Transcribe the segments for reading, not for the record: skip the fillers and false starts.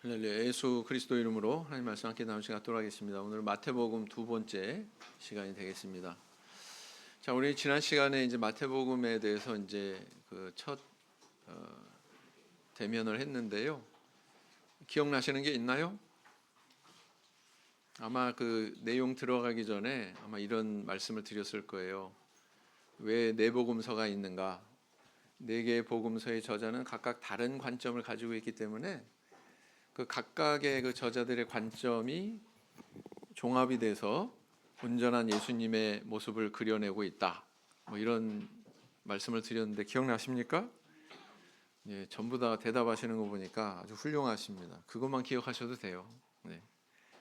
할렐루야. 예수 그리스도 이름으로 하나님 말씀 함께 나누는 시간 갖도록 하겠습니다. 오늘 마태복음 두 번째 시간이 되겠습니다. 자, 우리 지난 시간에 이제 마태복음에 대해서 이제 그 첫 대면을 했는데요. 기억나시는 게 있나요? 아마 그 내용 들어가기 전에 아마 이런 말씀을 드렸을 거예요. 왜 네 복음서가 있는가? 네 개의 복음서의 저자는 각각 다른 관점을 가지고 있기 때문에 그 각각의 그 저자들의 관점이 종합이 돼서 온전한 예수님의 모습을 그려내고 있다. 뭐 이런 말씀을 드렸는데 기억나십니까? 예, 전부 다 대답하시는 거 보니까 아주 훌륭하십니다. 그것만 기억하셔도 돼요. 네,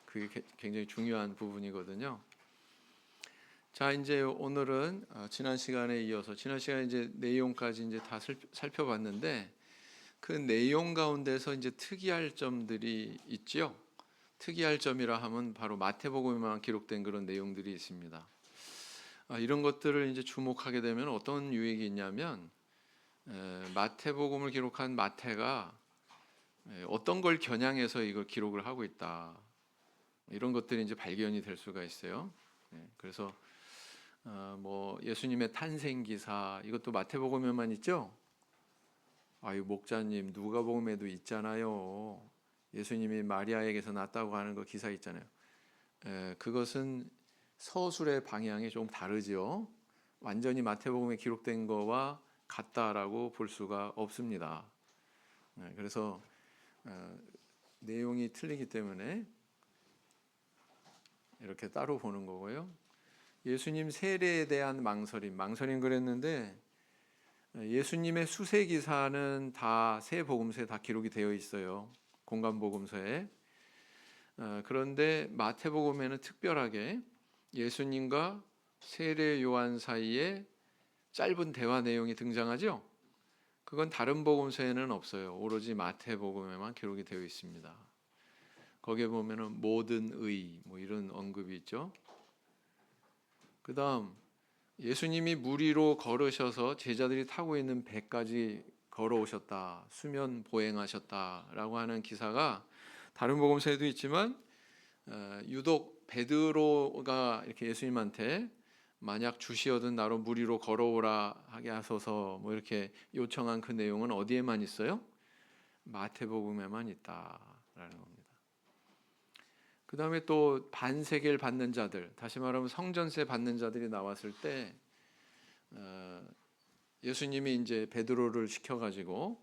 그게 굉장히 중요한 부분이거든요. 자, 이제 오늘은 지난 시간에 이어서 지난 시간에 이제 내용까지 이제 다 살펴봤는데 그 내용 가운데서 이제 특이할 점들이 있죠. 특이할 점이라 하면 바로 마태복음에만 기록된 그런 내용들이 있습니다. 이런 것들을 이제 주목하게 되면 어떤 유익이 있냐면 마태복음을 기록한 마태가 어떤 걸 겨냥해서 이걸 기록을 하고 있다. 이런 것들이 이제 발견이 될 수가 있어요. 그래서 뭐 예수님의 탄생 기사 이것도 마태복음에만 있죠. 아유 목자님 누가복음에도 있잖아요. 예수님이 마리아에게서 낳았다고 하는 거 기사 있잖아요. 그것은 서술의 방향이 좀 다르죠. 완전히 마태복음에 기록된 거와 같다라고 볼 수가 없습니다. 그래서 내용이 틀리기 때문에 이렇게 따로 보는 거고요. 예수님 세례에 대한 망설임 그랬는데 예수님의 수세 기사는 다 세 복음서에 다 기록이 되어 있어요. 공간복음서에. 그런데 마태복음에는 특별하게 예수님과 세례 요한 사이에 짧은 대화 내용이 등장하죠. 그건 다른 복음서에는 없어요. 오로지 마태복음에만 기록이 되어 있습니다. 거기에 보면은 모든 의 뭐 이런 언급이 있죠. 그다음 예수님이 물 위로 걸으셔서 제자들이 타고 있는 배까지 걸어오셨다. 수면 보행하셨다라고 하는 기사가 다른 복음서에도 있지만 유독 베드로가 이렇게 예수님한테 만약 주시어든 나로 물 위로 걸어오라 하게 하소서 뭐 이렇게 요청한 그 내용은 어디에만 있어요? 마태복음에만 있다라는 겁니다. 그 다음에 또 반세계를 받는 자들, 다시 말하면 성전세 받는 자들이 나왔을 때 예수님이 이제 베드로를 시켜가지고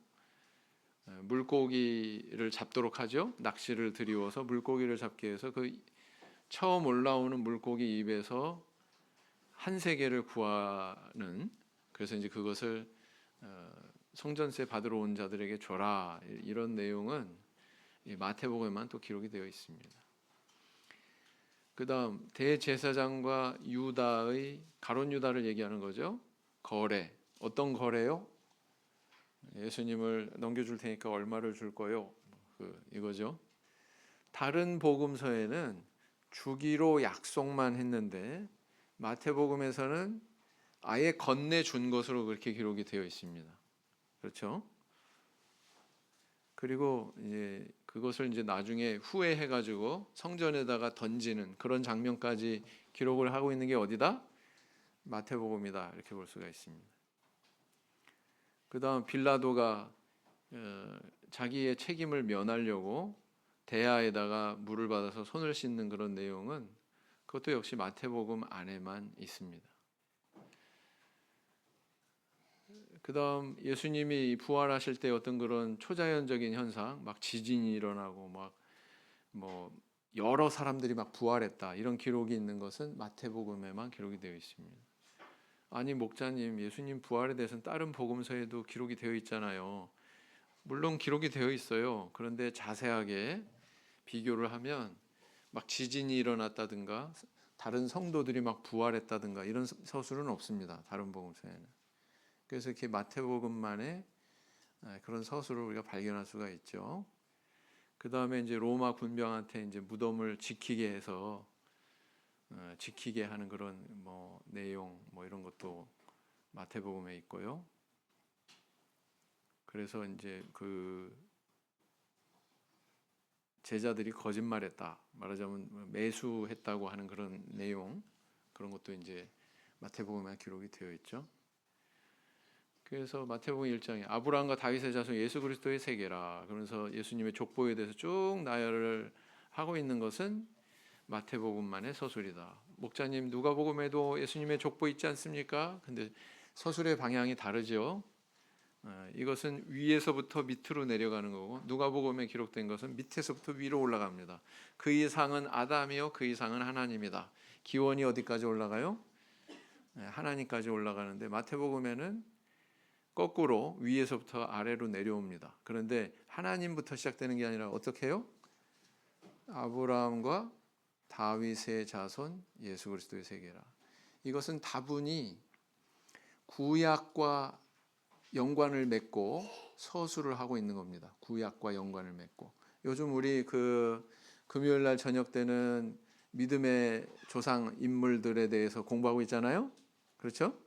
물고기를 잡도록 하죠. 낚시를 들이워서 물고기를 잡기 위해서 그 처음 올라오는 물고기 입에서 한 세계를 구하는, 그래서 이제 그것을 성전세 받으러 온 자들에게 줘라, 이런 내용은 마태복음에만 또 기록이 되어 있습니다. 그 다음 대제사장과 유다의 가룟 유다를 얘기하는 거죠. 거래, 어떤 거래요? 예수님을 넘겨줄 테니까 얼마를 줄 거요? 이거죠. 다른 복음서에는 주기로 약속만 했는데 마태복음에서는 아예 건네준 것으로 그렇게 기록이 되어 있습니다. 그렇죠? 그리고 이제 그것을 이제 나중에 후회해가지고 성전에다가 던지는 그런 장면까지 기록을 하고 있는 게 어디다? 마태복음이다, 이렇게 볼 수가 있습니다. 그 다음 빌라도가 자기의 책임을 면하려고 대야에다가 물을 받아서 손을 씻는 그런 내용은 그것도 역시 마태복음 안에만 있습니다. 그 다음 예수님이 부활하실 때 어떤 그런 초자연적인 현상, 막 지진이 일어나고 막 뭐 여러 사람들이 막 부활했다, 이런 기록이 있는 것은 마태복음에만 기록이 되어 있습니다. 아니 목자님, 예수님 부활에 대해서는 다른 복음서에도 기록이 되어 있잖아요. 물론 기록이 되어 있어요. 그런데 자세하게 비교를 하면 막 지진이 일어났다든가 다른 성도들이 막 부활했다든가 이런 서술은 없습니다. 다른 복음서에는. 그래서 이렇게 마태복음만의 그런 서술을 우리가 발견할 수가 있죠. 그 다음에 이제 로마 군병한테 이제 무덤을 지키게 해서 지키게 하는 그런 뭐 내용 뭐 이런 것도 마태복음에 있고요. 그래서 이제 그 제자들이 거짓말했다. 말하자면 매수했다고 하는 그런 내용, 그런 것도 이제 마태복음에 기록이 되어 있죠. 그래서 마태복음 1장에 아브라함과 다윗의 자손 예수 그리스도의 세계라, 그러면서 예수님의 족보에 대해서 쭉 나열을 하고 있는 것은 마태복음만의 서술이다. 목자님, 누가복음에도 예수님의 족보 있지 않습니까? 근데 서술의 방향이 다르죠. 이것은 위에서부터 밑으로 내려가는 거고, 누가복음에 기록된 것은 밑에서부터 위로 올라갑니다. 그 이상은 아담이요 그 이상은 하나님이다. 기원이 어디까지 올라가요? 하나님까지 올라가는데, 마태복음에는 거꾸로 위에서부터 아래로 내려옵니다. 그런데 하나님부터 시작되는 게 아니라 어떻게 해요? 아브라함과 다윗의 자손 예수 그리스도의 세계라. 이것은 다분히 구약과 연관을 맺고 서술을 하고 있는 겁니다. 구약과 연관을 맺고. 요즘 우리 금요일 날 저녁 때는 믿음의 조상 인물들에 대해서 공부하고 있잖아요. 그렇죠?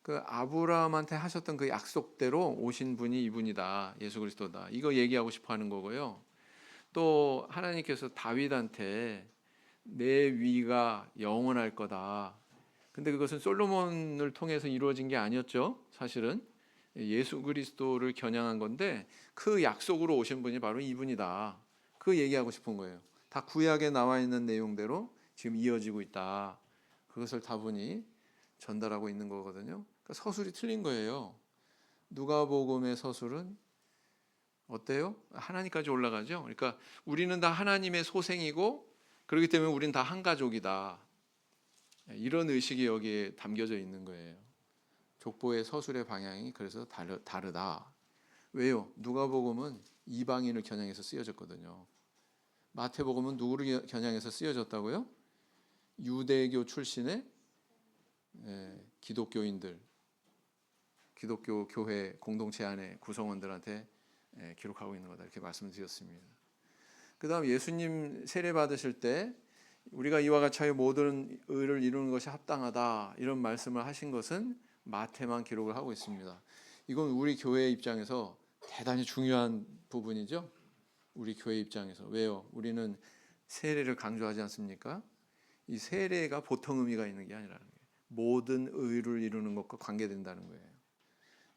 그 아브라함한테 하셨던 그 약속대로 오신 분이 이분이다. 예수 그리스도다. 이거 얘기하고 싶어 하는 거고요. 또 하나님께서 다윗한테 내 위가 영원할 거다. 근데 그것은 솔로몬을 통해서 이루어진 게 아니었죠. 사실은 예수 그리스도를 겨냥한 건데, 그 약속으로 오신 분이 바로 이분이다. 그 얘기하고 싶은 거예요. 다 구약에 나와 있는 내용대로 지금 이어지고 있다. 그것을 다분히 전달하고 있는 거거든요. 그러니까 서술이 틀린 거예요. 누가복음의 서술은 어때요? 하나님까지 올라가죠. 그러니까 우리는 다 하나님의 소생이고, 그렇기 때문에 우리는 다 한 가족이다. 이런 의식이 여기에 담겨져 있는 거예요. 족보의 서술의 방향이 그래서 다르다. 왜요? 누가복음은 이방인을 겨냥해서 쓰여졌거든요. 마태복음은 누구를 겨냥해서 쓰여졌다고요? 유대교 출신의 기독교인들, 기독교 교회 공동체 안에 구성원들한테 기록하고 있는 거다, 이렇게 말씀드렸습니다. 그 다음 예수님 세례 받으실 때 우리가 이와 같이 모든 의를 이루는 것이 합당하다, 이런 말씀을 하신 것은 마태만 기록을 하고 있습니다. 이건 우리 교회 입장에서 대단히 중요한 부분이죠. 우리 교회 입장에서. 왜요? 우리는 세례를 강조하지 않습니까? 이 세례가 보통 의미가 있는 게 아니라는 거예요. 모든 의를 이루는 것과 관계된다는 거예요.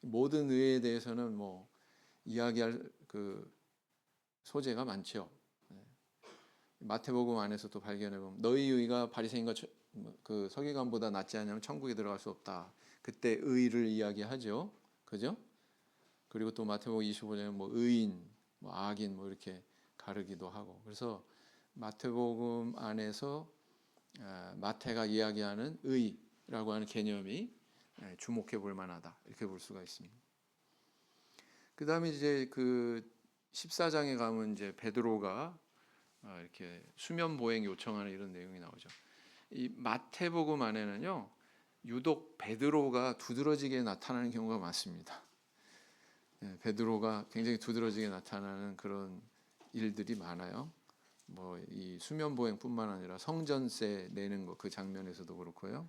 모든 의에 대해서는 뭐 이야기할 그 소재가 많죠. 마태복음 안에서도 발견해 보면 너희 의가 바리새인과 그 서기관보다 낫지 않으면 천국에 들어갈 수 없다. 그때 의를 이야기하죠. 그죠? 그리고 또 마태복음 25장에 뭐 의인, 뭐 악인 뭐 이렇게 가르기도 하고. 그래서 마태복음 안에서 마태가 이야기하는 의라고 하는 개념이 주목해 볼 만하다, 이렇게 볼 수가 있습니다. 그다음에 이제 그 14장에 가면 이제 베드로가 이렇게 수면 보행 요청하는 이런 내용이 나오죠. 이 마태복음 안에는요, 유독 베드로가 두드러지게 나타나는 경우가 많습니다. 베드로가 굉장히 두드러지게 나타나는 그런 일들이 많아요. 뭐 이 수면 보행뿐만 아니라 성전세 내는 거, 그 장면에서도 그렇고요.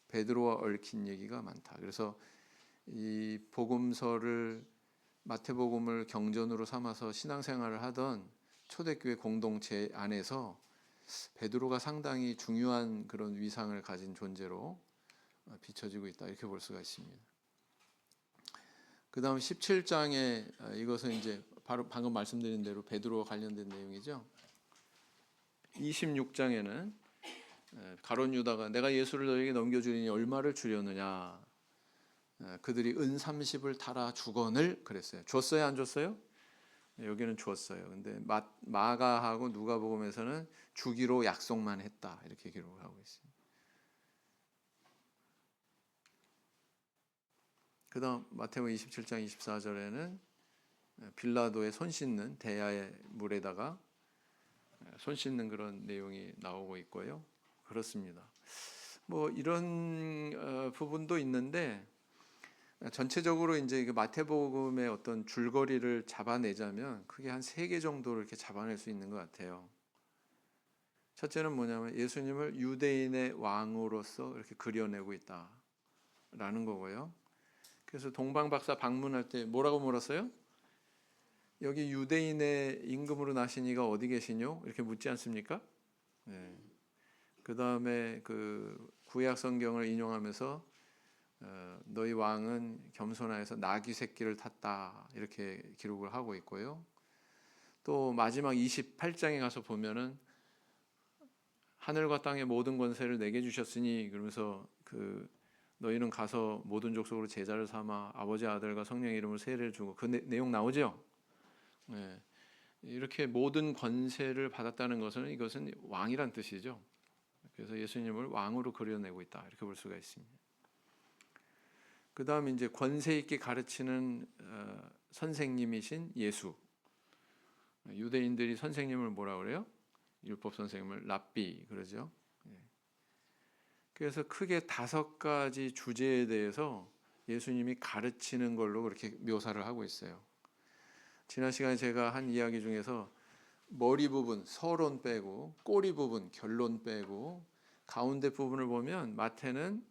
베드로와 얽힌 얘기가 많다. 그래서 이 복음서를, 마태복음을 경전으로 삼아서 신앙생활을 하던 초대교회 공동체 안에서 베드로가 상당히 중요한 그런 위상을 가진 존재로 비춰지고 있다, 이렇게 볼 수가 있습니다. 그 다음 17장에 이것은 이제 바로 방금 말씀드린 대로 베드로와 관련된 내용이죠. 26장에는 가룟 유다가 내가 예수를 너에게 넘겨주리니 얼마를 주려느냐, 그들이 은 30을 달아 주거늘 그랬어요. 줬어요, 안 줬어요? 여기는 주었어요. 근데 마가하고 누가복음에서는 주기로 약속만 했다, 이렇게 기록을 하고 있습니다. 그 다음 마태복음 27장 24절에는 빌라도의 손 씻는 대야의 물에다가 손 씻는 그런 내용이 나오고 있고요. 그렇습니다. 뭐 이런 부분도 있는데, 전체적으로 이제 그 마태복음의 어떤 줄거리를 잡아내자면 크게 한 3개 정도를 이렇게 잡아낼 수 있는 것 같아요. 첫째는 뭐냐면 예수님을 유대인의 왕으로서 이렇게 그려내고 있다라는 거고요. 그래서 동방박사 방문할 때 뭐라고 물었어요? 여기 유대인의 임금으로 나신 이가 어디 계시뇨? 이렇게 묻지 않습니까? 네. 그 다음에 그 구약 성경을 인용하면서 너희 왕은 겸손하여서 나귀 새끼를 탔다 이렇게 기록을 하고 있고요. 또 마지막 28장에 가서 보면은 하늘과 땅의 모든 권세를 내게 주셨으니 그러면서 그 너희는 가서 모든 족속으로 제자를 삼아 아버지 아들과 성령의 이름으로 세례를 주고 그 내용 나오죠. 네. 이렇게 모든 권세를 받았다는 것은 이것은 왕이란 뜻이죠. 그래서 예수님을 왕으로 그려내고 있다 이렇게 볼 수가 있습니다. 그 다음 이제 권세 있게 가르치는 선생님이신 예수. 유대인들이 선생님을 뭐라 그래요? 율법 선생님을 랍비 그러죠. 그래서 크게 5가지 주제에 대해서 예수님이 가르치는 걸로 그렇게 묘사를 하고 있어요. 지난 시간에 제가 한 이야기 중에서 머리 부분 서론 빼고 꼬리 부분 결론 빼고 가운데 부분을 보면 마태는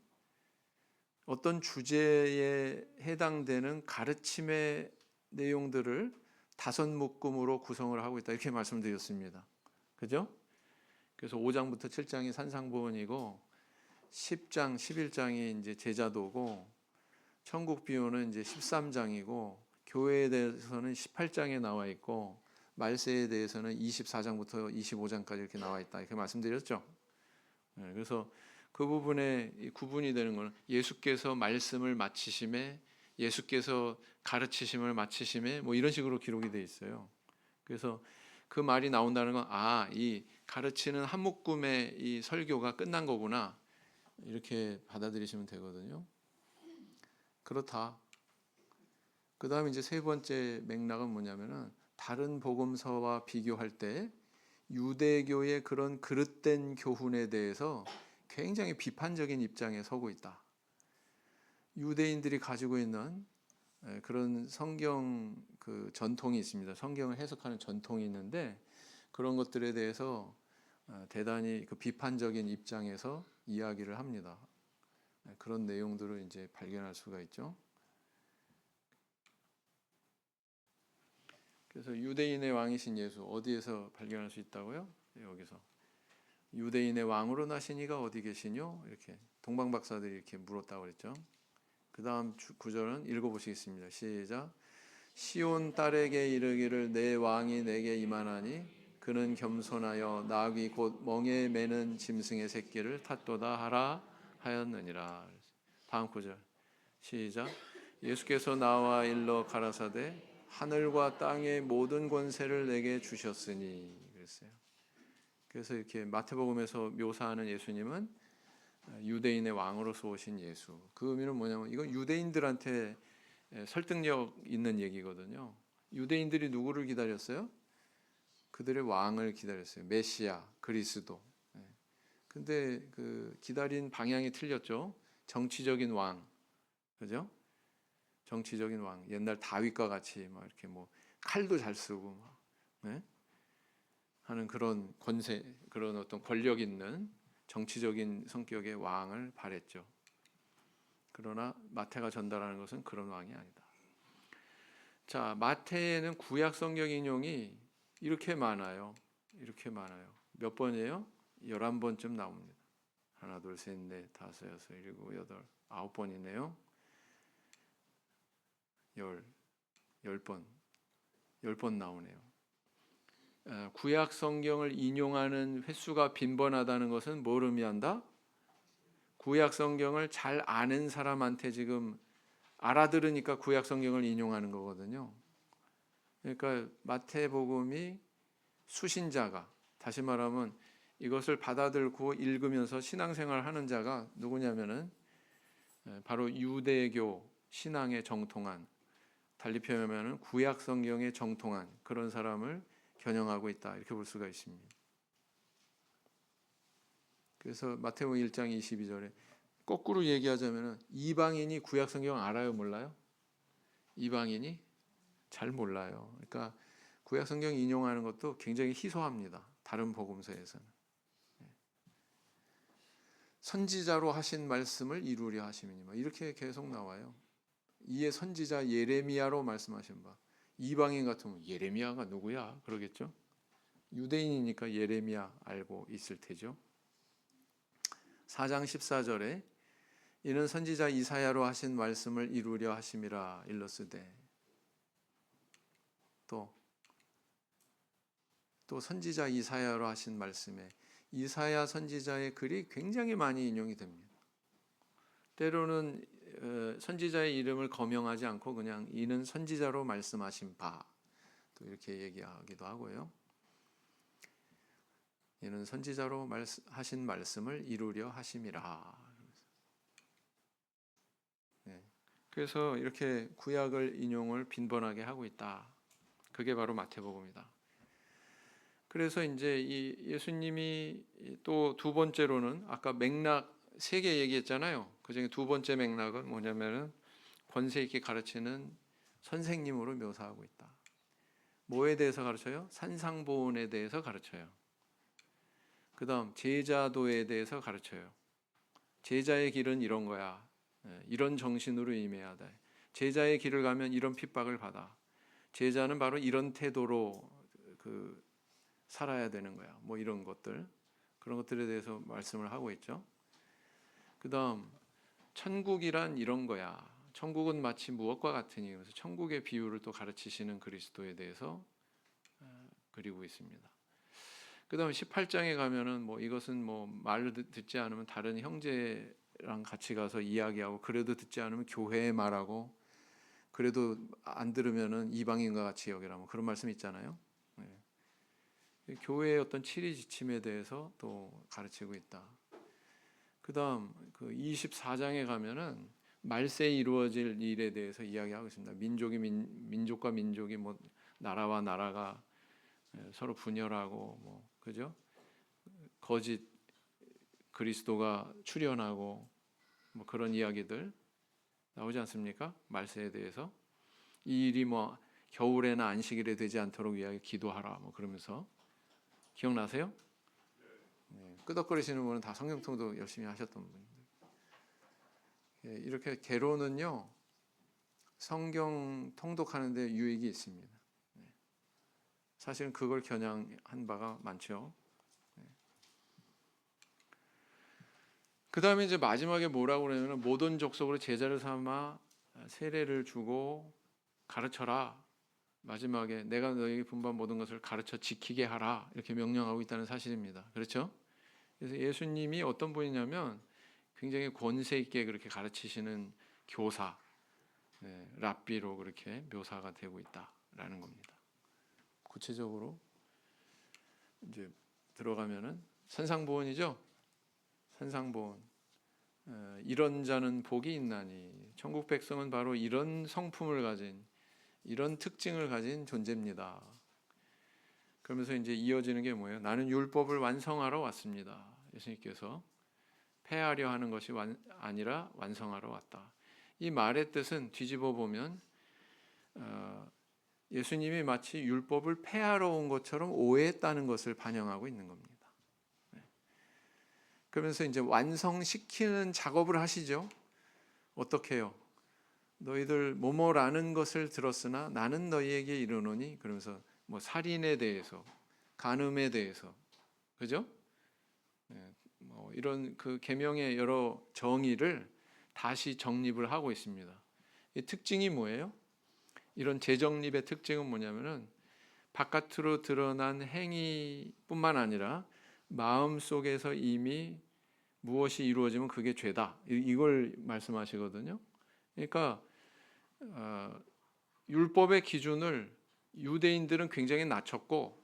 어떤 주제에 해당되는 가르침의 내용들을 5묶음으로 구성을 하고 있다 이렇게 말씀드렸습니다. 그죠? 그래서 5장부터 7장이 산상보훈이고 10장, 11장이 이제 제자도고 천국 비유는 이제 13장이고 교회에 대해서는 18장에 나와 있고 말세에 대해서는 24장부터 25장까지 이렇게 나와 있다 이렇게 말씀드렸죠. 그래서 그 부분에 구분이 되는 것은 예수께서 말씀을 마치심에 예수께서 가르치심을 마치심에 뭐 이런 식으로 기록이 되어 있어요. 그래서 그 말이 나온다는 건 이 가르치는 한 묶음의 이 설교가 끝난 거구나 이렇게 받아들이시면 되거든요. 그렇다. 그 다음에 이제 세 번째 맥락은 뭐냐면은 다른 복음서와 비교할 때 유대교의 그런 그릇된 교훈에 대해서 굉장히 비판적인 입장에 서고 있다. 유대인들이 가지고 있는 그런 성경 그 전통이 있습니다. 성경을 해석하는 전통이 있는데 그런 것들에 대해서 대단히 그 비판적인 입장에서 이야기를 합니다. 그런 내용들을 이제 발견할 수가 있죠. 그래서 유대인의 왕이신 예수 어디에서 발견할 수 있다고요? 여기서 유대인의 왕으로 나신 이가 어디 계시뇨? 이렇게 동방박사들이 이렇게 물었다고 그랬죠. 그 다음 구절은 읽어보시겠습니다. 시작. 시온 딸에게 이르기를 내 왕이 내게 임하나니 그는 겸손하여 나귀 곧 멍에 매는 짐승의 새끼를 탔도다 하라 하였느니라. 다음 구절 시작. 예수께서 나와 일러 가라사대 하늘과 땅의 모든 권세를 내게 주셨으니 그랬어요. 그래서 이렇게 마태복음에서 묘사하는 예수님은 유대인의 왕으로서 오신 예수. 그 의미는 뭐냐면 이건 유대인들한테 설득력 있는 얘기거든요. 유대인들이 누구를 기다렸어요? 그들의 왕을 기다렸어요. 메시아, 그리스도. 근데 그 기다린 방향이 틀렸죠. 정치적인 왕, 그죠? 정치적인 왕. 옛날 다윗과 같이 막 이렇게 뭐 칼도 잘 쓰고 막, 네? 하는 그런 권세, 그런 어떤 권력 있는 정치적인 성격의 왕을 바랬죠. 그러나 마태가 전달하는 것은 그런 왕이 아니다. 자, 마태에는 구약 성경 인용이 이렇게 많아요. 이렇게 많아요. 몇 번이에요? 11번쯤 나옵니다. 하나, 둘, 셋, 넷, 다섯, 여섯, 일곱, 여덟, 9번이네요. 10번. 10번 나오네요. 구약 성경을 인용하는 횟수가 빈번하다는 것은 뭘 의미한다? 구약 성경을 잘 아는 사람한테 지금 알아들으니까 구약 성경을 인용하는 거거든요. 그러니까 마태복음이 수신자가, 다시 말하면 이것을 받아들고 읽으면서 신앙생활을 하는 자가 누구냐면은 바로 유대교 신앙에 정통한, 달리 표현하면 구약 성경에 정통한 그런 사람을 겨냥하고 있다 이렇게 볼 수가 있습니다. 그래서 마태복음 1장 22절에 거꾸로 얘기하자면 이방인이 구약 성경 알아요, 몰라요? 이방인이 잘 몰라요. 그러니까 구약 성경 인용하는 것도 굉장히 희소합니다. 다른 복음서에서는 선지자로 하신 말씀을 이루려 하심이니 이렇게 계속 나와요. 이에 선지자 예레미야로 말씀하신 바 이방인 같으면 예레미야가 누구야? 그러겠죠. 유대인이니까 예레미야 알고 있을 테죠. 4장 14절에 이는 선지자 이사야로 하신 말씀을 이루려 하심이라 일렀으되, 또 선지자 이사야로 하신 말씀에 이사야 선지자의 글이 굉장히 많이 인용이 됩니다. 때로는 선지자의 이름을 거명하지 않고 그냥 이는 선지자로 말씀하신 바, 또 이렇게 얘기하기도 하고요. 이는 선지자로 하신 말씀을 이루려 하심이라. 네. 그래서 이렇게 구약을 인용을 빈번하게 하고 있다. 그게 바로 마태복음이다. 그래서 이제 이 예수님이 또 두 번째로는 아까 맥락 3개 얘기했잖아요. 그중에 두 번째 맥락은 뭐냐면은 권세 있게 가르치는 선생님으로 묘사하고 있다. 뭐에 대해서 가르쳐요? 산상보훈에 대해서 가르쳐요. 그 다음 제자도에 대해서 가르쳐요. 제자의 길은 이런 거야. 이런 정신으로 임해야 돼. 제자의 길을 가면 이런 핍박을 받아. 제자는 바로 이런 태도로 살아야 되는 거야. 뭐 이런 것들, 그런 것들에 대해서 말씀을 하고 있죠. 그 다음 천국이란 이런 거야. 천국은 마치 무엇과 같으니, 그래서 천국의 비유를 또 가르치시는 그리스도에 대해서 그리고 있습니다. 그 다음 18장에 가면은 뭐 이것은 뭐 말을 듣지 않으면 다른 형제랑 같이 가서 이야기하고, 그래도 듣지 않으면 교회에 말하고, 그래도 안 들으면은 이방인과 같이 여기라, 뭐 그런 말씀 있잖아요. 교회의 어떤 치리 지침에 대해서 또 가르치고 있다. 그 다음 24장에 가면은 말세에 이루어질 일에 대해서 이야기하고 있습니다. 민족과 민족이, 뭐 나라와 나라가 서로 분열하고, 뭐 그죠? 거짓 그리스도가 출현하고, 뭐 그런 이야기들 나오지 않습니까? 말세에 대해서. 이 일이 뭐 겨울에나 안식일에 되지 않도록 위하여 기도하라, 뭐 그러면서. 기억나세요? 네, 끄덕거리시는 분은 다 성경통도 열심히 하셨던 분들. 이렇게 개론은요, 성경 통독하는 데 유익이 있습니다. 사실은 그걸 겨냥한 바가 많죠. 그 다음에 이제 마지막에 뭐라고 그러냐면, 모든 족속으로 제자를 삼아 세례를 주고 가르쳐라. 마지막에 내가 너에게 분부한 모든 것을 가르쳐 지키게 하라, 이렇게 명령하고 있다는 사실입니다. 그렇죠? 그래서 예수님이 어떤 분이냐면 굉장히 권세 있게 그렇게 가르치시는 교사, 랍비로 그렇게 묘사가 되고 있다라는 겁니다. 구체적으로 이제 들어가면은 산상보훈이죠. 산상보훈. 이런 자는 복이 있나니, 천국 백성은 바로 이런 성품을 가진, 이런 특징을 가진 존재입니다. 그러면서 이제 이어지는 게 뭐예요? 나는 율법을 완성하러 왔습니다. 예수님께서 폐하려 하는 것이 아니라 완성하러 왔다. 이 말의 뜻은 뒤집어 보면 예수님이 마치 율법을 폐하러 온 것처럼 오해했다는 것을 반영하고 있는 겁니다. 그러면서 이제 완성시키는 작업을 하시죠. 어떻게 해요? 너희들 뭐뭐라는 것을 들었으나 나는 너희에게 이르노니, 그러면서 뭐 살인에 대해서, 간음에 대해서, 그죠? 뭐 이런 그 계명의 여러 정의를 다시 정립을 하고 있습니다. 이 특징이 뭐예요? 이런 재정립의 특징은 뭐냐면은 바깥으로 드러난 행위뿐만 아니라 마음 속에서 이미 무엇이 이루어지면 그게 죄다, 이걸 말씀하시거든요. 그러니까 율법의 기준을 유대인들은 굉장히 낮췄고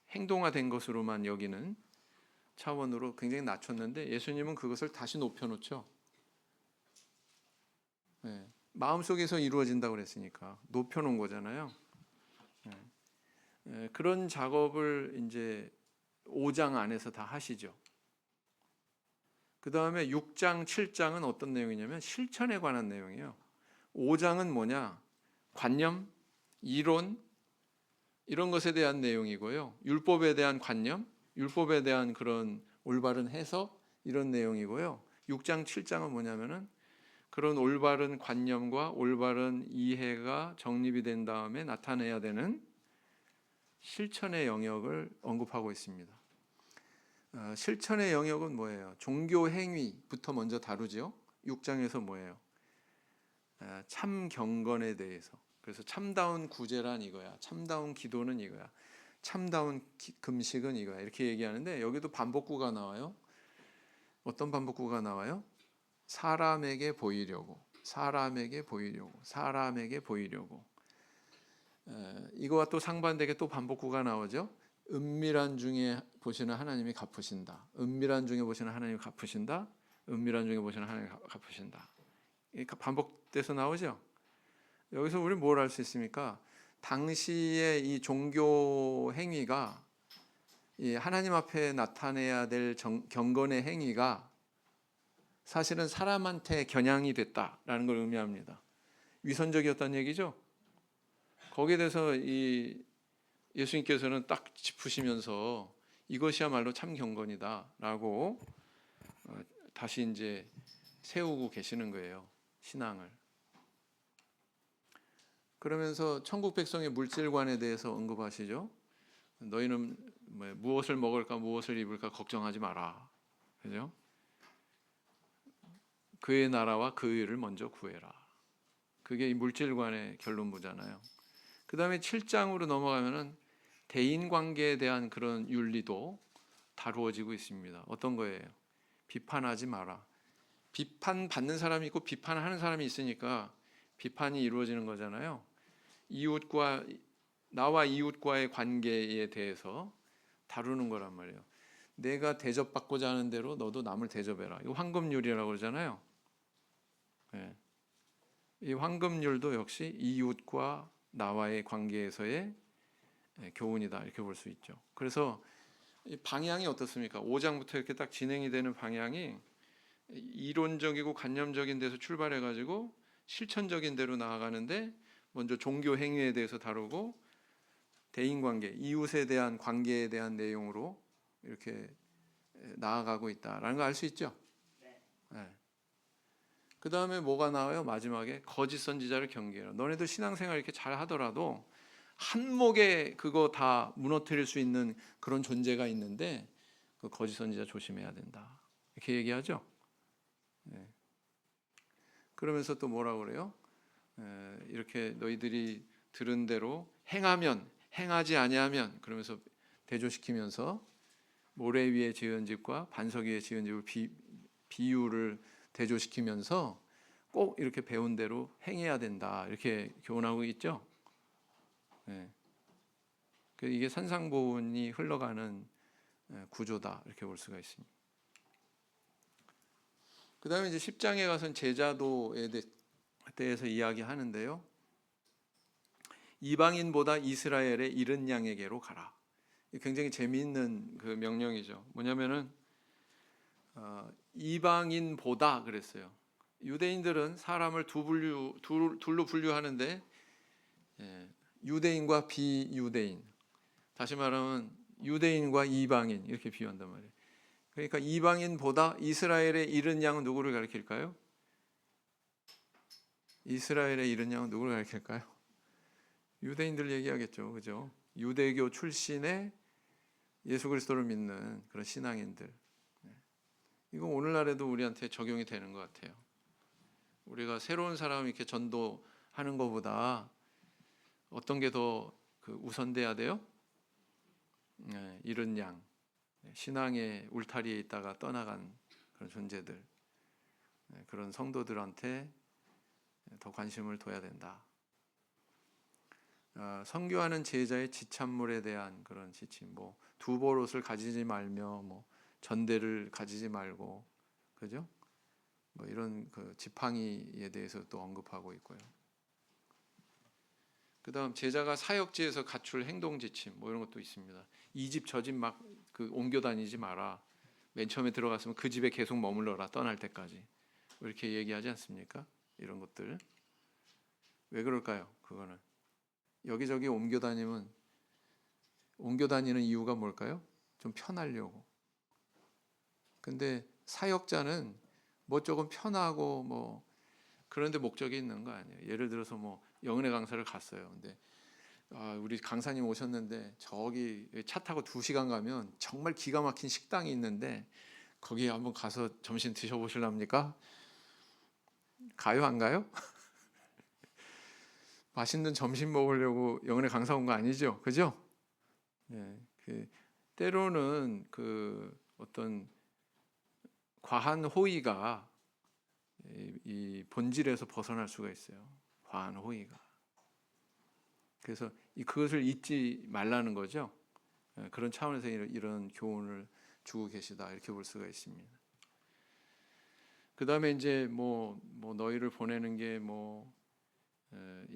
행동화된 것으로만 여기는 차원으로 굉장히 낮췄는데, 예수님은 그것을 다시 높여놓죠. 마음속에서 이루어진다고 그랬으니까 높여놓은 거잖아요. 그런 작업을 이제 5장 안에서 다 하시죠. 그 다음에 6장, 7장은 어떤 내용이냐면 실천에 관한 내용이에요. 5장은 뭐냐? 관념, 이론, 이런 것에 대한 내용이고요. 율법에 대한 관념, 율법에 대한 그런 올바른 해석, 이런 내용이고요. 6장, 7장은 뭐냐면은 그런 올바른 관념과 올바른 이해가 정립이 된 다음에 나타내야 되는 실천의 영역을 언급하고 있습니다. 실천의 영역은 뭐예요? 종교 행위부터 먼저 다루죠. 6장에서 뭐예요? 참 경건에 대해서. 그래서 참다운 구제란 이거야. 참다운 기도는 이거야. 참다운 금식은 이거야. 이렇게 얘기하는데 여기도 반복구가 나와요. 어떤 반복구가 나와요? 사람에게 보이려고, 사람에게 보이려고, 사람에게 보이려고. 이거와 또 상반되게 또 반복구가 나오죠. 은밀한 중에 보시는 하나님이 갚으신다. 은밀한 중에 보시는 하나님이 갚으신다. 은밀한 중에 보시는 하나님이 갚으신다. 반복돼서 나오죠. 여기서 우리 뭘 알 수 있습니까? 당시의 이 종교 행위가 이 하나님 앞에 나타내야 될 경건의 행위가 사실은 사람한테 겨냥이 됐다라는 걸 의미합니다. 위선적이었다는 얘기죠. 거기에 대해서 이 예수님께서는 딱 짚으시면서 이것이야말로 참 경건이다라고 다시 이제 세우고 계시는 거예요. 신앙을. 그러면서 천국 백성의 물질관에 대해서 언급하시죠. 너희는 무엇을 먹을까 무엇을 입을까 걱정하지 마라. 그죠? 그의 나라와 그 의를 먼저 구해라. 그게 이 물질관의 결론부잖아요. 그 다음에 7장으로 넘어가면은 대인 관계에 대한 그런 윤리도 다루어지고 있습니다. 어떤 거예요? 비판하지 마라. 비판받는 사람이 있고 비판하는 사람이 있으니까 비판이 이루어지는 거잖아요. 이웃과 나와 이웃과의 관계에 대해서 다루는 거란 말이에요. 내가 대접받고자 하는 대로 너도 남을 대접해라. 이거 황금률이라고 그러잖아요. 네. 이 황금률도 역시 이웃과 나와의 관계에서의 교훈이다 이렇게 볼 수 있죠. 그래서 방향이 어떻습니까? 5장부터 이렇게 딱 진행이 되는 방향이 이론적이고 관념적인 데서 출발해 가지고 실천적인 데로 나아가는데 먼저 종교 행위에 대해서 다루고 대인관계, 이웃에 대한 관계에 대한 내용으로 이렇게 나아가고 있다라는 걸 알 수 있죠. 네. 그 다음에 뭐가 나와요? 마지막에 거짓 선지자를 경계해라. 너네들 신앙생활 이렇게 잘 하더라도 한목에 그거 다 무너뜨릴 수 있는 그런 존재가 있는데 그 거짓 선지자 조심해야 된다. 이렇게 얘기하죠. 네. 그러면서 또 뭐라고 그래요? 이렇게 너희들이 들은 대로 행하면 행하지 아니하면 그러면서 대조시키면서 모래 위에 지은 집과 반석 위에 지은 집을 비유를 대조시키면서 꼭 이렇게 배운 대로 행해야 된다 이렇게 교훈하고 있죠. 네. 이게 산상보훈이 흘러가는 구조다 이렇게 볼 수가 있습니다. 그 다음에 이제 10장에 가서는 제자도에 대해서 이야기하는데요. 이방인보다 이스라엘의 이른 양에게로 가라. 굉장히 재미있는 그 명령이죠. 뭐냐면은 이방인보다 그랬어요. 유대인들은 사람을 둘로 분류하는데 유대인과 비유대인, 다시 말하면 유대인과 이방인 이렇게 비유한단 말이에요. 그러니까 이방인보다 이스라엘의 이른 양은 누구를 가리킬까요? 이스라엘의 이른 양은 누구를 가리킬까요? 유대인들 얘기하겠죠, 그죠? 유대교 출신의 예수 그리스도를 믿는 그런 신앙인들. 이건 오늘날에도 우리한테 적용이 되는 것 같아요. 우리가 새로운 사람 이렇게 전도하는 것보다 어떤 게 더 우선돼야 돼요? 이른 양, 신앙의 울타리에 있다가 떠나간 그런 존재들, 그런 성도들한테 더 관심을 둬야 된다. 선교하는 제자의 지참물에 대한 그런 지침, 뭐 두보롯을 가지지 말며, 뭐 전대를 가지지 말고, 그죠? 뭐 이런 그 지팡이에 대해서 또 언급하고 있고요. 그다음 제자가 사역지에서 갖출 행동 지침, 뭐 이런 것도 있습니다. 이 집 저 집 막 옮겨 다니지 마라. 맨 처음에 들어갔으면 그 집에 계속 머물러라 떠날 때까지. 이렇게 얘기하지 않습니까? 이런 것들 왜 그럴까요? 그거는 여기저기 옮겨 다니는 이유가 뭘까요? 좀 편하려고. 근데 사역자는 뭐 조금 편하고 뭐 그런데 목적이 있는 거 아니에요. 예를 들어서 뭐 영은혜 강사를 갔어요. 근데 우리 강사님 오셨는데 저기 차 타고 2시간 가면 정말 기가 막힌 식당이 있는데 거기 한번 가서 점심 드셔보실랍니까? 가요 안 가요? 맛있는 점심 먹으려고 영은혜 강사 온 거 아니죠, 그죠? 예, 때로는 어떤 과한 호의가 이 본질에서 벗어날 수가 있어요. 과한 호의가. 그래서 그것을 잊지 말라는 거죠. 예, 그런 차원에서 이런 교훈을 주고 계시다 이렇게 볼 수가 있습니다. 그 다음에 이제 뭐 너희를 보내는 게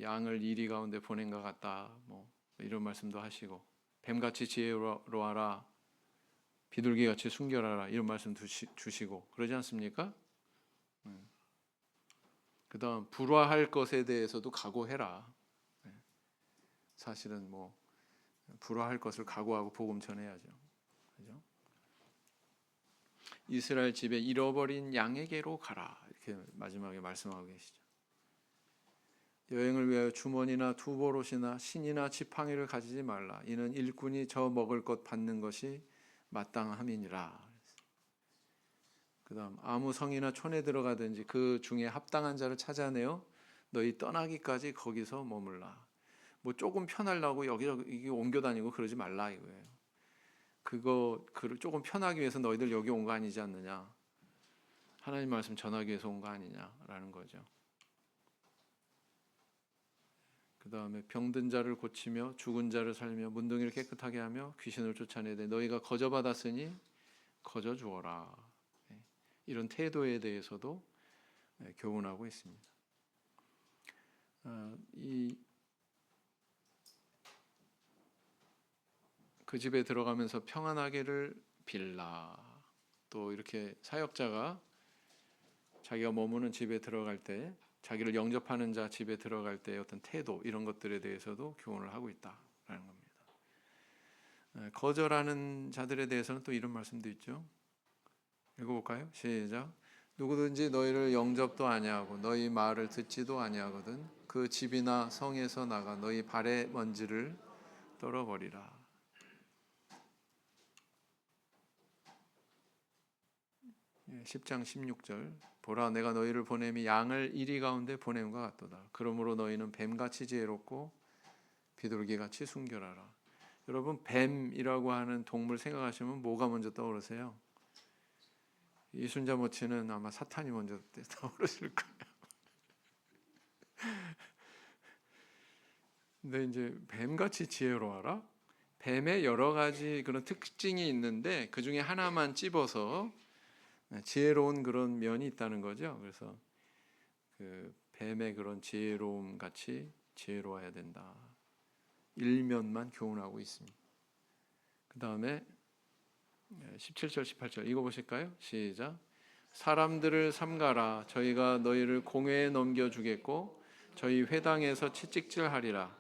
양을 이리 가운데 보낸 것 같다. 뭐 이런 말씀도 하시고 뱀같이 지혜로워라, 비둘기같이 순결하라 이런 말씀 주시고 그러지 않습니까? 그 다음 불화할 것에 대해서도 각오해라. 사실은 불화할 것을 각오하고 복음 전해야죠. 그죠? 이스라엘 집에 잃어버린 양에게로 가라 이렇게 마지막에 말씀하고 계시죠. 여행을 위하여 주머니나 두보롯이나 신이나 지팡이를 가지지 말라. 이는 일꾼이 저 먹을 것 받는 것이 마땅함이니라. 그 다음 아무 성이나 촌에 들어가든지 그 중에 합당한 자를 찾아내어 너희 떠나기까지 거기서 머물라. 뭐 조금 편하려고 여기저기 옮겨 다니고 그러지 말라 이거예요. 그를 조금 편하기 위해서 너희들 여기 온 거 아니지 않느냐. 하나님 말씀 전하기 위해서 온 거 아니냐라는 거죠. 그 다음에 병든 자를 고치며 죽은 자를 살며 문둥이를 깨끗하게 하며 귀신을 쫓아내되 너희가 거저 받았으니 거저 주어라. 이런 태도에 대해서도 교훈하고 있습니다. 그 집에 들어가면서 평안하기를 빌라. 또 이렇게 사역자가 자기가 머무는 집에 들어갈 때 자기를 영접하는 자 집에 들어갈 때 어떤 태도 이런 것들에 대해서도 교훈을 하고 있다라는 겁니다. 거절하는 자들에 대해서는 또 이런 말씀도 있죠. 읽어볼까요? 시작. 누구든지 너희를 영접도 아니하고 너희 말을 듣지도 아니하거든 그 집이나 성에서 나가 너희 발의 먼지를 떨어버리라. 10장 16절 보라 내가 너희를 보냄이 양을 이리 가운데 보냄과 같도다. 그러므로 너희는 뱀같이 지혜롭고 비둘기같이 순결하라. 여러분 뱀이라고 하는 동물 생각하시면 뭐가 먼저 떠오르세요? 이순자 모치는 아마 사탄이 먼저 떠오르실 거예요. 근데 이제 뱀같이 지혜로워라. 뱀의 여러 가지 그런 특징이 있는데 그 중에 하나만 찝어서 지혜로운 그런 면이 있다는 거죠. 그래서 뱀의 그런 지혜로움 같이 지혜로워야 된다. 일면만 교훈하고 있습니다. 그 다음에 17절 18절 읽어보실까요? 시작. 사람들을 삼가라. 저희가 너희를 공회에 넘겨주겠고 저희 회당에서 채찍질하리라.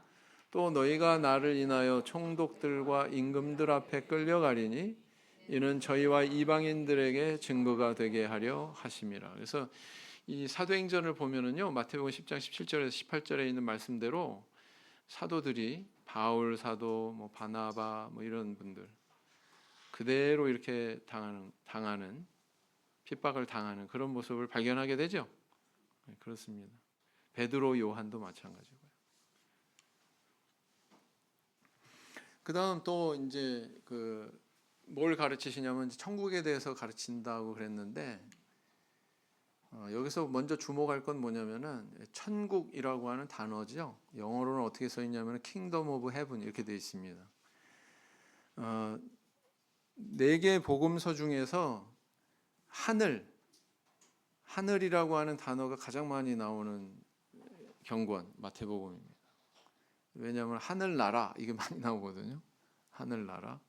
또 너희가 나를 인하여 총독들과 임금들 앞에 끌려가리니 이는 저희와 이방인들에게 증거가 되게 하려 하심이라. 그래서 이 사도행전을 보면은요, 마태복음 10장 17절에서 18절에 있는 말씀대로 사도들이 바울 사도, 바나바 이런 분들 그대로 이렇게 당하는 핍박을 당하는 그런 모습을 발견하게 되죠. 네, 그렇습니다. 베드로, 요한도 마찬가지고요. 그다음 또 이제 뭘 가르치시냐면 천국에 대해서 가르친다고 그랬는데 여기서 먼저 주목할 건 뭐냐면은 천국이라고 하는 단어죠. 영어로는 어떻게 써 있냐면 Kingdom of Heaven 이렇게 되어 있습니다. 4개 복음서 중에서 하늘이라고 하는 단어가 가장 많이 나오는 경권 마태복음입니다. 왜냐하면 하늘나라 이게 많이 나오거든요. 하늘나라.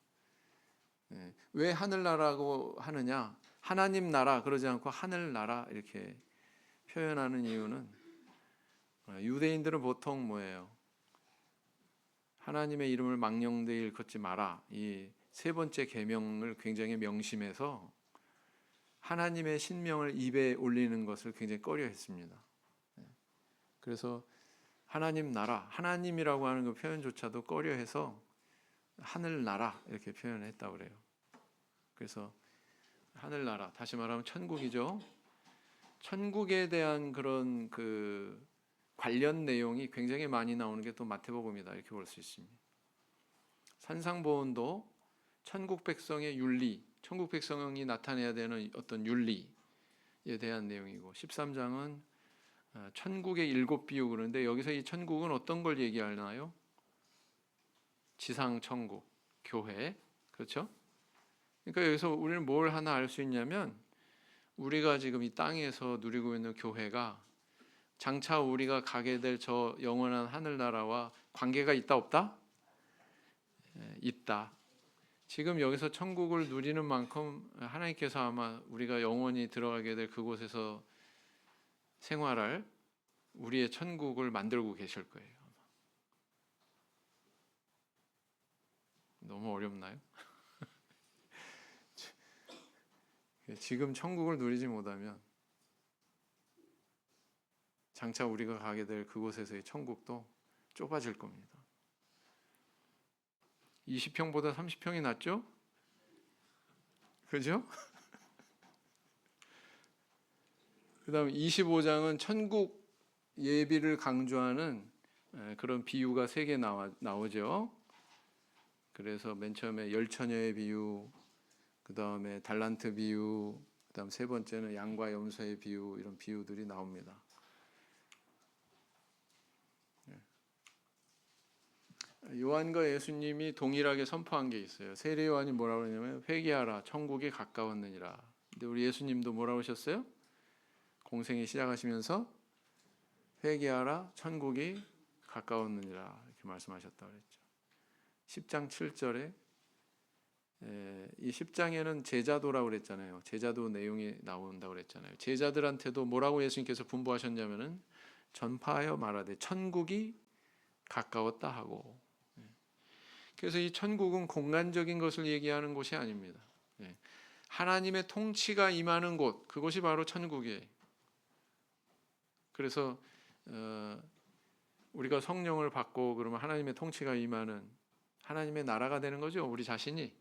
왜 하늘나라고 하느냐? 하나님 나라 그러지 않고 하늘나라 이렇게 표현하는 이유는 유대인들은 보통 뭐예요? 하나님의 이름을 망령되이 일컫지 마라. 이 3번째 계명을 굉장히 명심해서 하나님의 신명을 입에 올리는 것을 굉장히 꺼려했습니다. 그래서 하나님 나라, 하나님이라고 하는 그 표현조차도 꺼려해서 하늘나라 이렇게 표현을 했다고 그래요. 그래서 하늘나라, 다시 말하면 천국이죠. 천국에 대한 그런 그 관련 내용이 굉장히 많이 나오는 게 또 마태복음이다 이렇게 볼 수 있습니다. 산상보훈도 천국 백성의 윤리, 천국 백성이 나타내야 되는 어떤 윤리에 대한 내용이고, 13장은 천국의 7 비유. 그런데 여기서 이 천국은 어떤 걸 얘기하나요? 지상 천국, 교회, 그렇죠? 그러니까 여기서 우리는 뭘 하나 알 수 있냐면, 우리가 지금 이 땅에서 누리고 있는 교회가 장차 우리가 가게 될 저 영원한 하늘나라와 관계가 있다 없다? 있다. 지금 여기서 천국을 누리는 만큼 하나님께서 아마 우리가 영원히 들어가게 될 그곳에서 생활할 우리의 천국을 만들고 계실 거예요. 너무 어렵나요? 지금 천국을 누리지 못하면 장차 우리가 가게 될 그곳에서의 천국도 좁아질 겁니다. 20평보다 30평이 낫죠? 그죠? 그 다음 25장은 천국 예비를 강조하는 그런 비유가 3개 나오죠. 그래서 맨 처음에 열처녀의 비유, 그 다음에 달란트 비유, 그 다음 3번째는 양과 염소의 비유, 이런 비유들이 나옵니다. 요한과 예수님이 동일하게 선포한 게 있어요. 세례 요한이 뭐라고 그러냐면 회개하라 천국이 가까웠느니라. 근데 우리 예수님도 뭐라고 하셨어요? 공생이 시작하시면서 회개하라 천국이 가까웠느니라 이렇게 말씀하셨다고 그랬죠. 10장 7절에 이 10장에는 제자도라고 그랬잖아요. 제자도 내용이 나온다고 그랬잖아요. 제자들한테도 뭐라고 예수님께서 분부하셨냐면은 전파하여 말하되 천국이 가까웠다 하고. 그래서 이 천국은 공간적인 것을 얘기하는 곳이 아닙니다. 하나님의 통치가 임하는 곳, 그것이 바로 천국이에요. 그래서 우리가 성령을 받고 그러면 하나님의 통치가 임하는 하나님의 나라가 되는 거죠. 우리 자신이.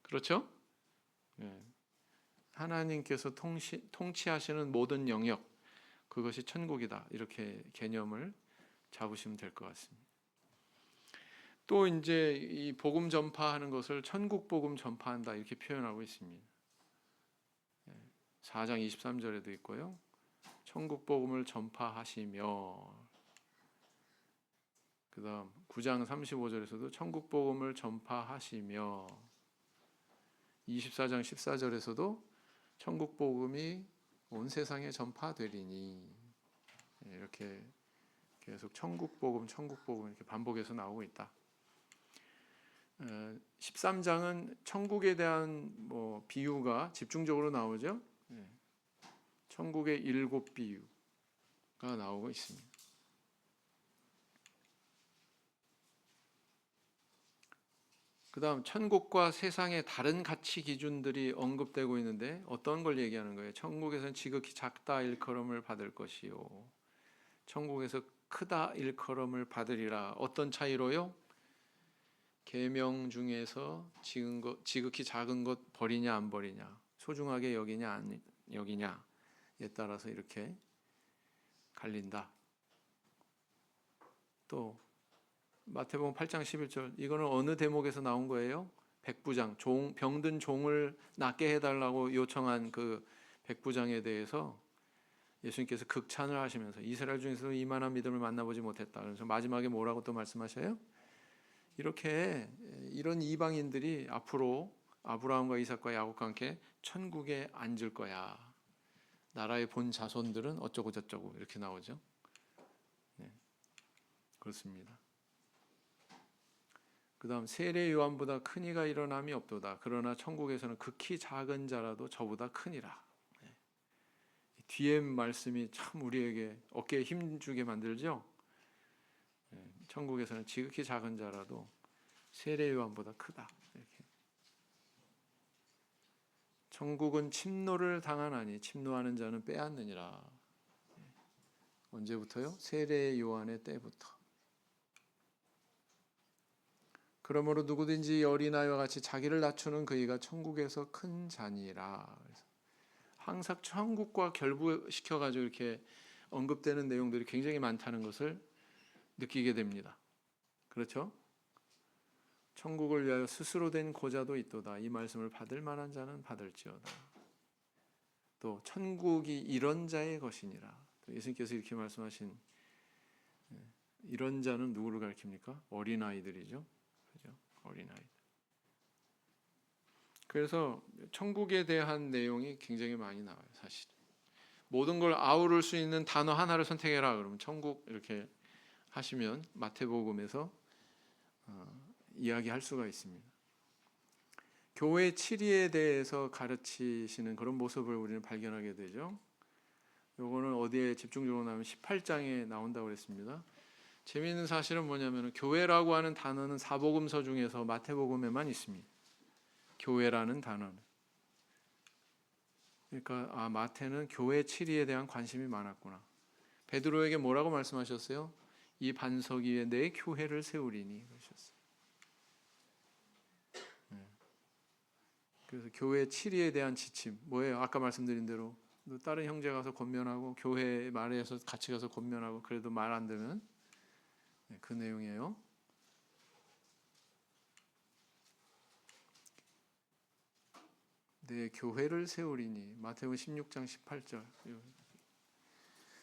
그렇죠? 하나님께서 통치하시는 모든 영역, 그것이 천국이다. 이렇게 개념을 잡으시면 될 것 같습니다. 또 이제 이 복음 전파하는 것을 천국 복음 전파한다 이렇게 표현하고 있습니다. 4장 23절에도 있고요. 천국 복음을 전파하시며, 그 다음 9장 35절에서도 천국 복음을 전파하시며, 24장 14절에서도 천국 복음이 온 세상에 전파되리니, 이렇게 계속 천국 복음 이렇게 반복해서 나오고 있다. 13장은 천국에 대한 비유가 집중적으로 나오죠. 천국의 7 비유가 나오고 있습니다. 그 다음 천국과 세상의 다른 가치 기준들이 언급되고 있는데 어떤 걸 얘기하는 거예요? 천국에서는 지극히 작다 일컬음을 받을 것이요, 천국에서 크다 일컬음을 받으리라. 어떤 차이로요? 계명 중에서 지극히 작은 것 버리냐 안 버리냐, 소중하게 여기냐 안 여기냐에 따라서 이렇게 갈린다. 또 마태복음 8장 11절, 이거는 어느 대목에서 나온 거예요? 백부장, 병든 종을 낫게 해달라고 요청한 그 백부장에 대해서 예수님께서 극찬을 하시면서 이스라엘 중에서 이만한 믿음을 만나보지 못했다. 그래서 마지막에 뭐라고 또 말씀하셔요? 이렇게 이런 이방인들이 앞으로 아브라함과 이삭과 야곱과 함께 천국에 앉을 거야. 나라의 본 자손들은 어쩌고 저쩌고 이렇게 나오죠. 그렇습니다. 그 다음 세례 요한보다 큰 이가 일어남이 없도다. 그러나 천국에서는 극히 작은 자라도 저보다 크니라. 뒤에 말씀이 참 우리에게 어깨에 힘주게 만들죠. 천국에서는 지극히 작은 자라도 세례 요한보다 크다. 이렇게. 천국은 침노를 당하나니 침노하는 자는 빼앗느니라. 언제부터요? 세례 요한의 때부터. 그러므로 누구든지 어린아이와 같이 자기를 낮추는 그이가 천국에서 큰 자니라. 항상 천국과 결부시켜가지고 이렇게 언급되는 내용들이 굉장히 많다는 것을 느끼게 됩니다. 그렇죠? 천국을 위하여 스스로 된 고자도 있도다. 이 말씀을 받을 만한 자는 받을지어다. 또 천국이 이런 자의 것이니라. 또 예수님께서 이렇게 말씀하신 이런 자는 누구를 가리킵니까? 어린아이들이죠. 그죠? 어린아이들. 그래서 천국에 대한 내용이 굉장히 많이 나와요. 사실 모든 걸 아우를 수 있는 단어 하나를 선택해라 그러면 천국 이렇게 하시면 마태복음에서 이야기할 수가 있습니다. 교회 치리에 대해서 가르치시는 그런 모습을 우리는 발견하게 되죠. 요거는 어디에 집중적으로 나오면 18장에 나온다고 그랬습니다. 재미있는 사실은 뭐냐면 교회라고 하는 단어는 사복음서 중에서 마태복음에만 있습니다. 교회라는 단어는. 그러니까 마태는 교회 치리에 대한 관심이 많았구나. 베드로에게 뭐라고 말씀하셨어요? 이 반석 위에 내 교회를 세우리니 그러셨어요. 그래서 교회 치리에 대한 지침 뭐예요? 아까 말씀드린 대로 다른 형제 가서 권면하고 교회 말에서 같이 가서 권면하고 그래도 말 안 되면 그 내용이에요. 내 교회를 세우리니 마태복음 16장 18절.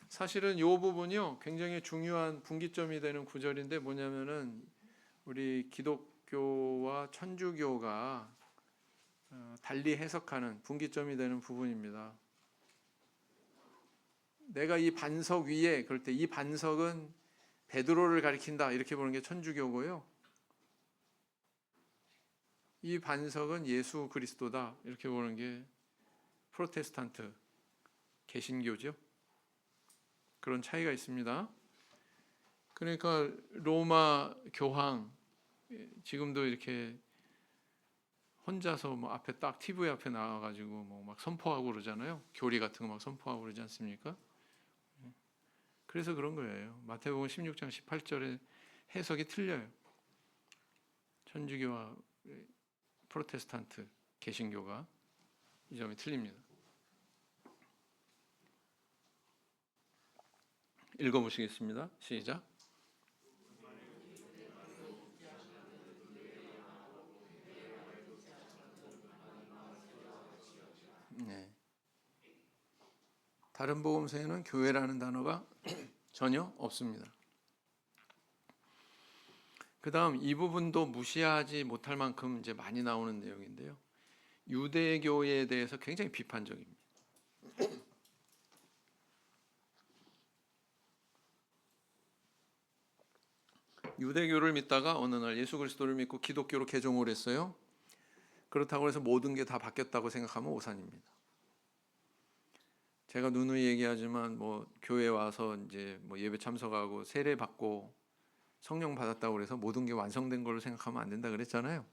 사실은 이 부분이요 굉장히 중요한 분기점이 되는 구절인데 뭐냐면은 우리 기독교와 천주교가 달리 해석하는 분기점이 되는 부분입니다. 내가 이 반석 위에 그럴 때 이 반석은 베드로를 가리킨다 이렇게 보는 게 천주교고요. 이 반석은 예수 그리스도다 이렇게 보는 게 프로테스탄트 개신교죠. 그런 차이가 있습니다. 그러니까 로마 교황 지금도 이렇게 혼자서 뭐 앞에 딱 TV 앞에 나와가지고 뭐 막 선포하고 그러잖아요. 교리 같은 거 막 선포하고 그러지 않습니까? 그래서 그런 거예요. 마태복음 16장 18절에 해석이 틀려요. 천주교와 프로테스탄트 개신교가 이 점이 틀립니다. 읽어보시겠습니다. 시작. 네. 다른 복음서에는 교회라는 단어가 전혀 없습니다. 그 다음 이 부분도 무시하지 못할 만큼 이제 많이 나오는 내용인데요. 유대교에 대해서 굉장히 비판적입니다. 유대교를 믿다가 어느 날 예수 그리스도를 믿고 기독교로 개종을 했어요. 그렇다고 해서 모든 게 다 바뀌었다고 생각하면 오산입니다. 제가 누누이 얘기하지만 뭐 교회 와서 이제 뭐 예배 참석하고 세례 받고 성령 받았다고 해서 모든 게 완성된 걸로 생각하면 안 된다 그랬잖아요.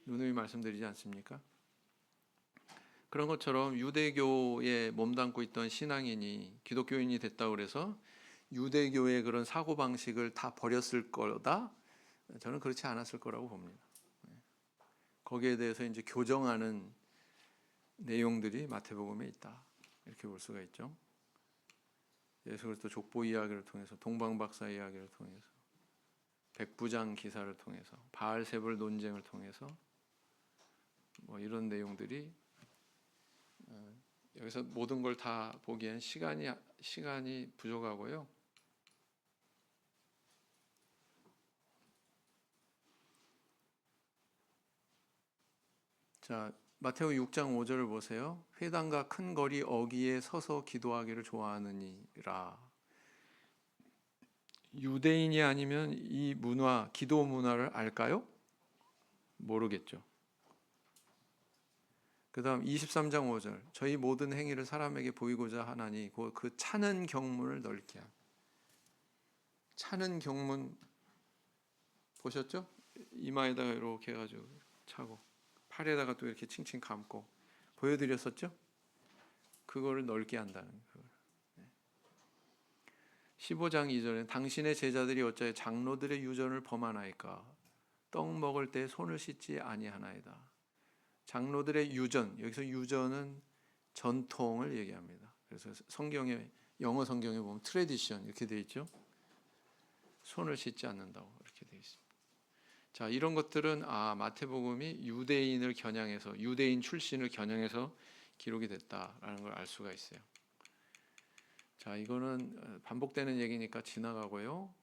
누누이 말씀드리지 않습니까? 그런 것처럼 유대교에 몸담고 있던 신앙인이 기독교인이 됐다고 그래서 유대교의 그런 사고방식을 다 버렸을 거다? 저는 그렇지 않았을 거라고 봅니다. 거기에 대해서 이제 교정하는 내용들이 마태복음에 있다. 이렇게 볼 수가 있죠. 예수 그리스도 족보 이야기를 통해서 동방박사 이야기를 통해서 백부장 기사를 통해서 바알세불 논쟁을 통해서 뭐 이런 내용들이 여기서 모든 걸 다 보기엔 시간이 부족하고요. 자, 마태오 6장 5절을 보세요. 회당과 큰 거리 어귀에 서서 기도하기를 좋아하느니라. 유대인이 아니면 이 문화, 기도 문화를 알까요? 모르겠죠. 그 다음 23장 5절. 저희 모든 행위를 사람에게 보이고자 하나니 그 차는 경문을 넓게 함. 차는 경문 보셨죠? 이마에다가 이렇게 해가지고 차고 팔에다가 또 이렇게 칭칭 감고 보여드렸었죠? 그거를 넓게 한다는 거예요. 15장 2절에 당신의 제자들이 어찌하여 장로들의 유전을 범하나이까 떡 먹을 때 손을 씻지 아니하나이다. 장로들의 유전, 여기서 유전은 전통을 얘기합니다. 그래서 성경에, 영어 성경에 보면 트래디션 이렇게 되어 있죠. 손을 씻지 않는다고 이렇게 되어 있습니다. 자, 이런 것들은 마태복음이 유대인을 겨냥해서, 유대인 출신을 겨냥해서 기록이 됐다라는 걸 알 수가 있어요. 자, 이거는 반복되는 얘기니까 지나가고요.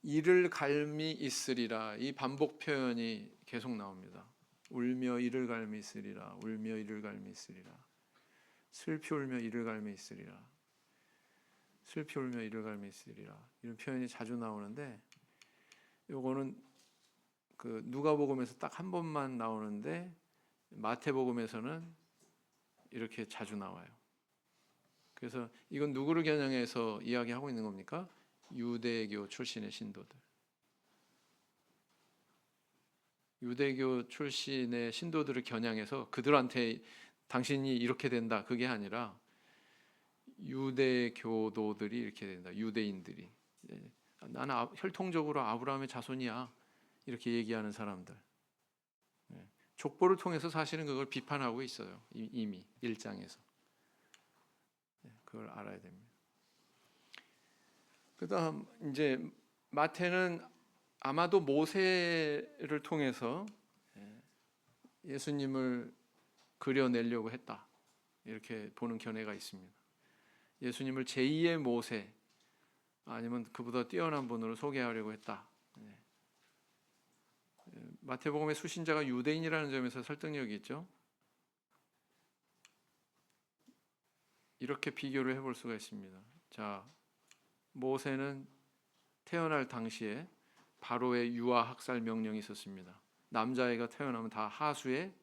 이를 갈미 있으리라, 이 반복 표현이 계속 나옵니다. 울며 이를 갈미 있으리라, 울며 이를 갈미 있으리라, 슬피 울며 이를 갈미 있으리라, 슬피 울며 이를 갈미 있으리라, 이런 표현이 자주 나오는데, 요거는 그 누가복음에서 딱 한 번만 나오는데 마태복음에서는 이렇게 자주 나와요. 그래서 이건 누구를 겨냥해서 이야기하고 있는 겁니까? 유대교 출신의 신도들. 유대교 출신의 신도들을 겨냥해서 그들한테 당신이 이렇게 된다, 그게 아니라 유대교도들이 이렇게 된다, 유대인들이. 나는 혈통적으로 아브라함의 자손이야, 이렇게 얘기하는 사람들. 족보를 통해서 사실은 그걸 비판하고 있어요. 이미 1장에서. 그걸 알아야 됩니다. 그다음 이제 마태는 아마도 모세를 통해서 예수님을 그려내려고 했다, 이렇게 보는 견해가 있습니다. 예수님을 제2의 모세, 아니면 그보다 뛰어난 분으로 소개하려고 했다. 마태복음의 수신자가 유대인이라는 점에서 설득력이 있죠. 이렇게 비교를 해볼 수가 있습니다. 자, 모세는 태어날 당시에 바로의 유아 학살 명령이 있었습니다. 남자아이가 태어나면 다 하수에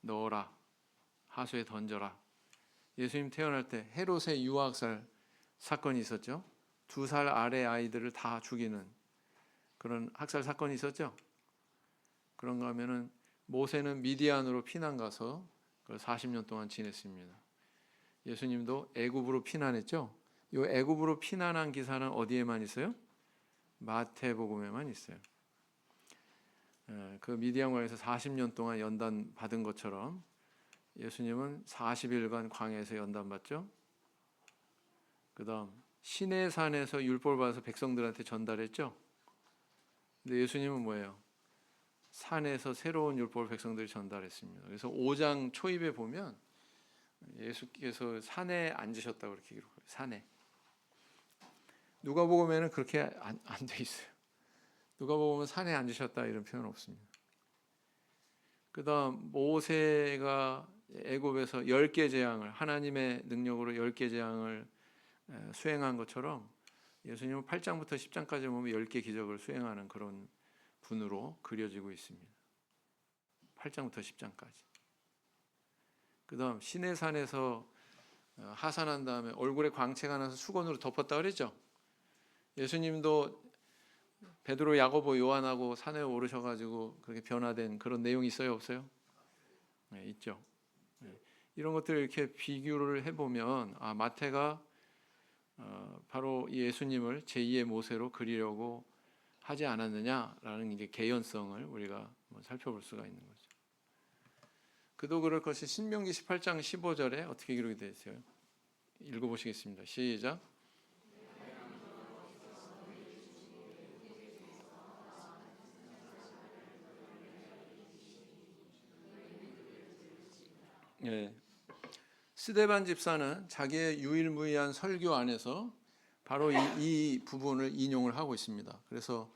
넣어라, 하수에 던져라. 예수님 태어날 때 헤롯의 유아 학살 사건이 있었죠. 2살 아래 아이들을 다 죽이는 그런 학살 사건이 있었죠. 그런가 하면은 모세는 미디안으로 피난 가서 40년 동안 지냈습니다. 예수님도 애굽으로 피난했죠. 이 애굽으로 피난한 기사는 어디에만 있어요? 마태복음에만 있어요. 그 미디안과에서 40년 동안 연단 받은 것처럼 예수님은 40일간 광야에서 연단 받죠. 그다음 시내산에서 율법을 받아서 백성들한테 전달했죠. 근데 예수님은 뭐예요? 산에서 새로운 율법을 백성들이 전달했습니다. 그래서 5장 초입에 보면 예수께서 산에 앉으셨다고 이렇게 기록해요. 산에. 누가복음에는 그렇게 안 돼 있어요. 누가복음은 산에 앉으셨다 이런 표현 없습니다. 그다음 모세가 애굽에서 10개 재앙을, 하나님의 능력으로 10개 재앙을 수행한 것처럼 예수님은 8장부터 10장까지 보면 10개 기적을 수행하는 그런 분으로 그려지고 있습니다. 8장부터 10장까지. 그다음 시내산에서 하산한 다음에 얼굴에 광채가 나서 수건으로 덮었다 그랬죠. 예수님도 베드로, 야고보, 요한하고 산에 오르셔가지고 그렇게 변화된 그런 내용이 있어요, 없어요? 네, 있죠. 네. 이런 것들을 이렇게 비교를 해보면 마태가 바로 예수님을 제2의 모세로 그리려고 하지 않았느냐라는 이제 개연성을 우리가 살펴볼 수가 있는 거죠. 그도 그럴 것이 신명기 18장 15절에 어떻게 기록이 되어 있어요? 읽어보시겠습니다. 시작. 예. 스데반 집사는 자기의 유일무이한 설교 안에서 바로 이 부분을 인용을 하고 있습니다. 그래서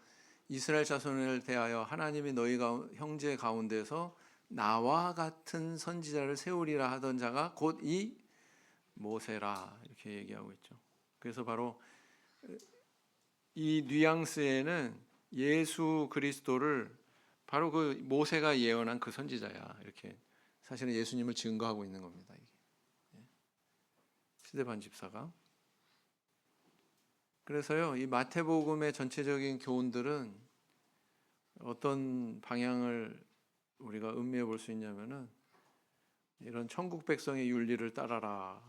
이스라엘 자손을 대하여 하나님이 너희 형제 가운데서 나와 같은 선지자를 세우리라 하던 자가 곧 이 모세라, 이렇게 얘기하고 있죠. 그래서 바로 이 뉘앙스에는 예수 그리스도를 바로 그 모세가 예언한 그 선지자야, 이렇게 사실은 예수님을 증거하고 있는 겁니다. 이게 스데반 집사가. 그래서요, 이 마태복음의 전체적인 교훈들은 어떤 방향을 우리가 음미해 볼 수 있냐면은 이런 천국 백성의 윤리를 따라라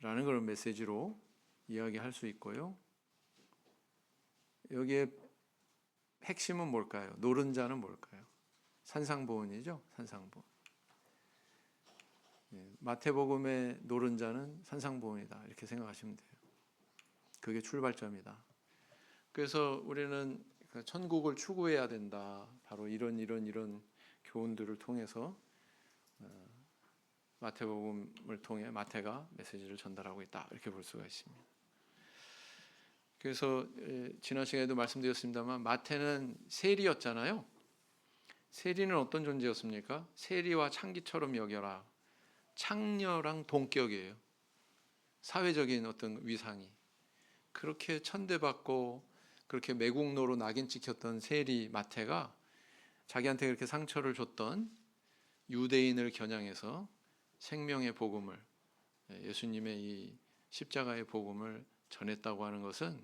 라는 그런 메시지로 이야기할 수 있고요. 여기에 핵심은 뭘까요? 노른자는 뭘까요? 산상보훈이죠. 산상보훈. 마태복음의 노른자는 산상보훈이다 이렇게 생각하시면 돼요. 그게 출발점이다. 그래서 우리는 천국을 추구해야 된다. 바로 이런 교훈들을 통해서 마태복음을 통해 마태가 메시지를 전달하고 있다 이렇게 볼 수가 있습니다. 그래서 지난 시간에도 말씀드렸습니다만 마태는 세리였잖아요. 세리는 어떤 존재였습니까? 세리와 창기처럼 여겨라. 창녀랑 동격이에요. 사회적인 어떤 위상이. 그렇게 천대받고 그렇게 매국노로 낙인 찍혔던 세리 마태가 자기한테 그렇게 상처를 줬던 유대인을 겨냥해서 생명의 복음을, 예수님의 이 십자가의 복음을 전했다고 하는 것은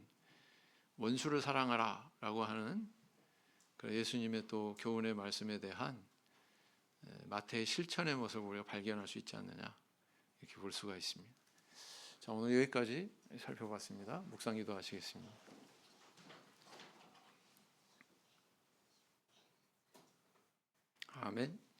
원수를 사랑하라 라고 하는 예수님의 또 교훈의 말씀에 대한 마태의 실천의 모습을 우리가 발견할 수 있지 않느냐 이렇게 볼 수가 있습니다. 자, 오늘 여기까지 살펴봤습니다. 묵상 기도하시겠습니다. 아멘.